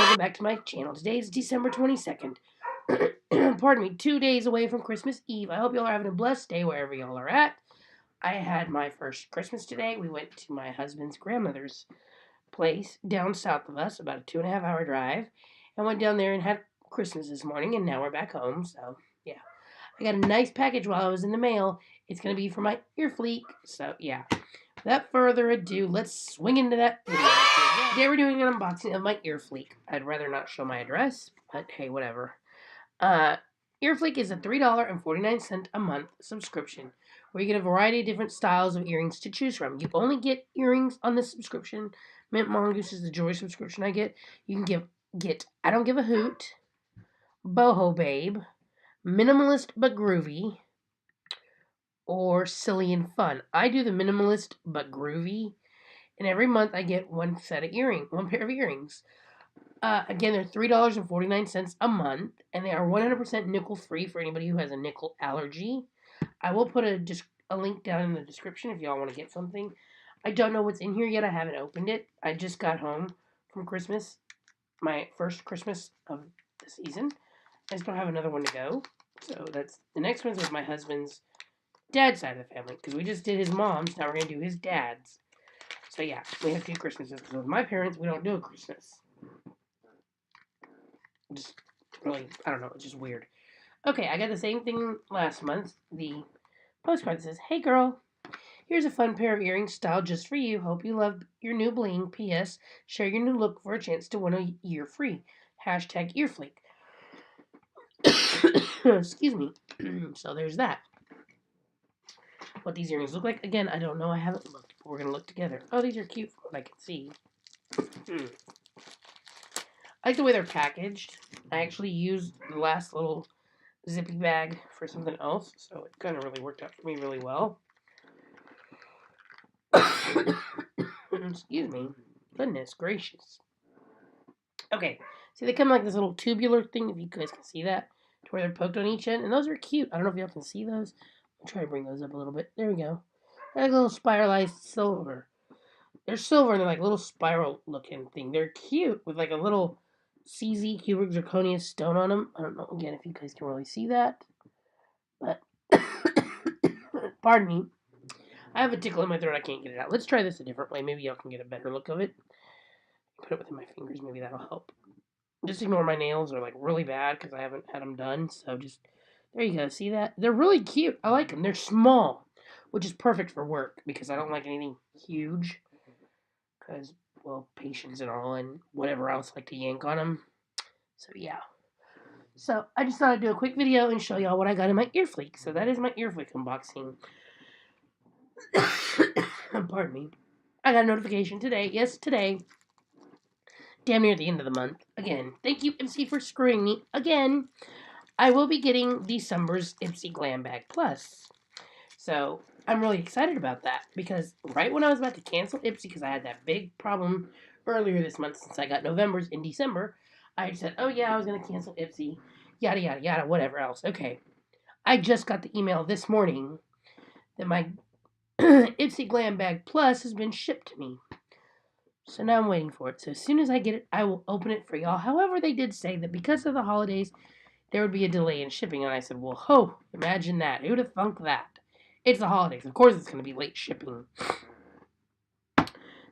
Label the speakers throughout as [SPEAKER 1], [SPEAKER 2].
[SPEAKER 1] welcome back to my channel. Today is December 22nd. Pardon me, 2 days away from Christmas Eve. I hope y'all are having a blessed day wherever y'all are at. I had my first Christmas today. We went to my husband's grandmother's place down south of us, about a 2.5 hour drive. I went down there and had Christmas this morning, and now we're back home, so yeah. I got a nice package while I was in the mail. It's going to be for my Earfleek, so yeah. Without further ado, let's swing into that video. Today we're doing an unboxing of my Earfleek. I'd rather not show my address, but hey, whatever. Earfleek is a $3.49 a month subscription where you get a variety of different styles of earrings to choose from. You only get earrings on this subscription. Mint Mongoose is the jewelry subscription I get. You can get I Don't Give a Hoot, Boho Babe, Minimalist But Groovy, or Silly and Fun. I do the Minimalist But Groovy, and every month I get one pair of earrings. Again, they're $3.49 a month, and they are 100% nickel free for anybody who has a nickel allergy. I will put a link down in the description if y'all want to get something. I don't know what's in here yet. I haven't opened it. I just got home from Christmas, my first Christmas of the season. I still have another one to go. So that's the next one's with my husband's dad's side of the family, because we just did his mom's. Now we're going to do his dad's. So yeah, we have 2 Christmases, because with my parents, we don't do a Christmas. Just really, I don't know, it's just weird. Okay, I got the same thing last month. The postcard that says, "Hey girl, here's a fun pair of earrings styled just for you. Hope you love your new bling. P.S. Share your new look for a chance to win a year free. Hashtag Earfleek." Excuse me. So there's that. What these earrings look like, again, I don't know. I haven't looked, but we're going to look together. Oh, these are cute from what I can see. I like the way they're packaged. I actually used the last little zippy bag for something else, so it kind of really worked out for me really well. Excuse me. Goodness gracious. Okay, see, they come like this little tubular thing, if you guys can see that, to where they're poked on each end, and those are cute. I don't know if y'all can see those. I'll try to bring those up a little bit. There we go. They're like a little spiralized silver. They're silver, and they're like a little spiral-looking thing. They're cute, with like a little CZ cubic zirconia stone on them. I don't know, again, if you guys can really see that. But, pardon me. I have a tickle in my throat. I can't get it out. Let's try this a different way. Maybe y'all can get a better look of it. Put it within my fingers. Maybe that'll help. Just ignore my nails. They're like really bad because I haven't had them done. So just, there you go. See that? They're really cute. I like them. They're small, which is perfect for work because I don't like anything huge. Because, well, patience and all and whatever else like to yank on them. So, yeah. So, I just thought I'd do a quick video and show y'all what I got in my Earfleek. So, that is my Earfleek unboxing. Pardon me. I got a notification today. Yes, today. Damn near the end of the month. Again, thank you, MC, for screwing me. Again, I will be getting December's Ipsy Glam Bag Plus. So, I'm really excited about that. Because right when I was about to cancel Ipsy, because I had that big problem earlier this month since I got November's in December, I said, oh yeah, I was going to cancel Ipsy. Yada, yada, yada, whatever else. Okay. I just got the email this morning that my Ipsy Glam Bag Plus has been shipped to me. So now I'm waiting for it. So as soon as I get it, I will open it for y'all. However, they did say that because of the holidays, there would be a delay in shipping. And I said, well, ho, imagine that. Who'd have thunk that? It's the holidays. Of course it's going to be late shipping.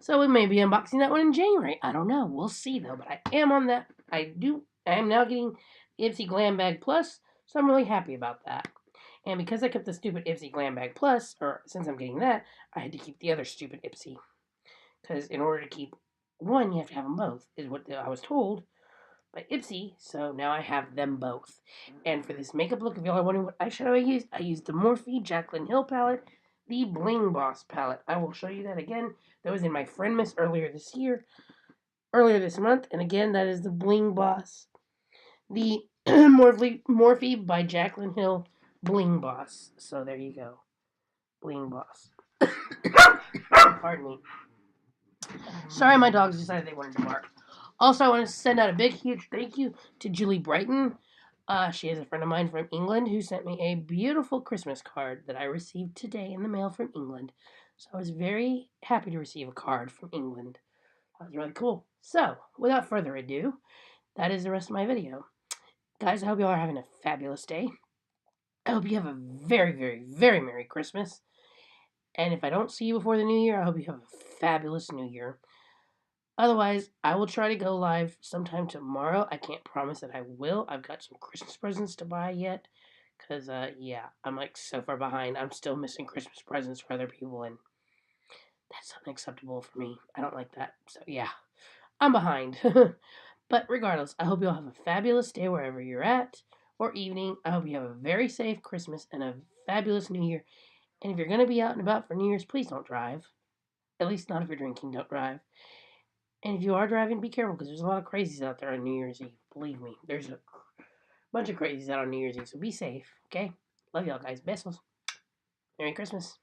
[SPEAKER 1] So we may be unboxing that one in January. I don't know. We'll see, though. But I am on that. I am now getting the Ipsy Glam Bag Plus. So I'm really happy about that. And because I kept the stupid Ipsy Glam Bag Plus, or since I'm getting that, I had to keep the other stupid Ipsy. Because in order to keep one, you have to have them both, is what I was told by Ipsy. So now I have them both. And for this makeup look, if y'all are wondering what eyeshadow I used the Morphe Jaclyn Hill palette, the Bling Boss palette. I will show you that again. That was in my Friend Miss earlier this month. And again, that is the Bling Boss. The Morphe by Jaclyn Hill Bling Boss. So there you go. Bling Boss. Pardon me. Sorry, my dogs decided they wanted to bark. Also, I want to send out a big, huge thank you to Julie Brighton. She is a friend of mine from England who sent me a beautiful Christmas card that I received today in the mail from England. So I was very happy to receive a card from England. That was really cool. So, without further ado, that is the rest of my video. Guys, I hope you all are having a fabulous day. I hope you have a very, very, very Merry Christmas. And if I don't see you before the new year, I hope you have a fabulous new year. Otherwise, I will try to go live sometime tomorrow. I can't promise that I will. I've got some Christmas presents to buy yet. Because, yeah, I'm like so far behind. I'm still missing Christmas presents for other people, and that's unacceptable for me. I don't like that. So, yeah, I'm behind. But regardless, I hope you all have a fabulous day wherever you're at, or evening. I hope you have a very safe Christmas and a fabulous New Year. And if you're going to be out and about for New Year's, please don't drive. At least not if you're drinking, don't drive. And if you are driving, be careful because there's a lot of crazies out there on New Year's Eve. Believe me, there's a bunch of crazies out on New Year's Eve, so be safe, okay? Love y'all guys. Besos. Merry Christmas.